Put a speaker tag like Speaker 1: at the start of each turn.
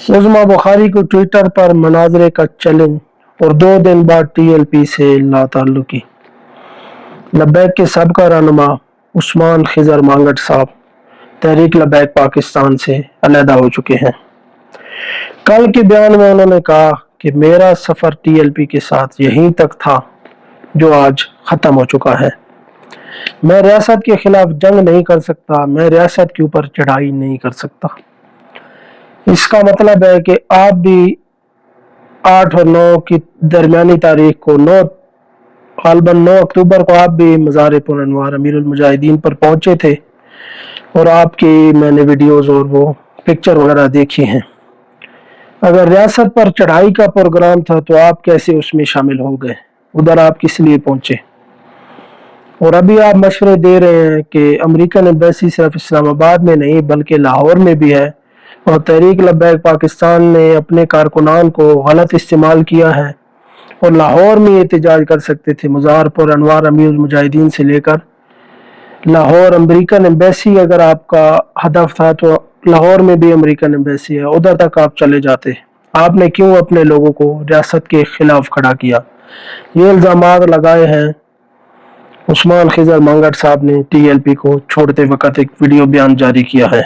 Speaker 1: उज़्मा बुखारी को ट्विटर पर मनाज़रे का चैलेंज और 2 दिन बाद टीएलपी से लाताल्लुकी। लब्बैक के सबका रहनुमा उस्मान खिजर मांगट साहब तहरीक लब्बैक पाकिस्तान से अलहदा हो चुके हैं। कल के बयान में उन्होंने कहा कि मेरा सफ़र टीएलपी के साथ यहीं तक था जो आज ख़त्म हो चुका है। मैं रियासत के खिलाफ जंग नहीं कर सकता, मैं रियासत के ऊपर चढ़ाई नहीं कर सकता। इसका मतलब है कि आप भी 8 और 9 की दरमियानी तारीख को 9 अक्टूबर को आप भी मज़ार पुरअनवार अमीरुल मुजाहिदीन पर पहुंचे थे और आपकी मैंने वीडियोस और वो पिक्चर वगैरह देखी हैं। अगर रियासत पर चढ़ाई का प्रोग्राम था तो आप कैसे उसमें शामिल हो गए? उधर आप किस लिए पहुंचे? और अभी आप मशवरे दे रहे हैं कि अमेरिकन एम्बेसी सिर्फ इस्लामाबाद में नहीं बल्कि लाहौर में भी है और तहरीक लब्बैक पाकिस्तान ने अपने कारकुनान को गलत इस्तेमाल किया है और लाहौर में एहतजाज कर सकते थे। मज़ार पुरअनवार अमीरुल मुजाहिदीन से लेकर लाहौर अमेरिकन एम्बेसी अगर आपका हदफ था तो लाहौर में भी अमेरिकन एम्बेसी है, उधर तक आप चले जाते। आपने क्यों अपने लोगों को रियासत के खिलाफ खड़ा किया? ये इल्ज़ामात लगाए हैं उस्मान खिजर मांगट साहब ने टीएलपी को छोड़ते वक्त एक वीडियो बयान जारी किया है।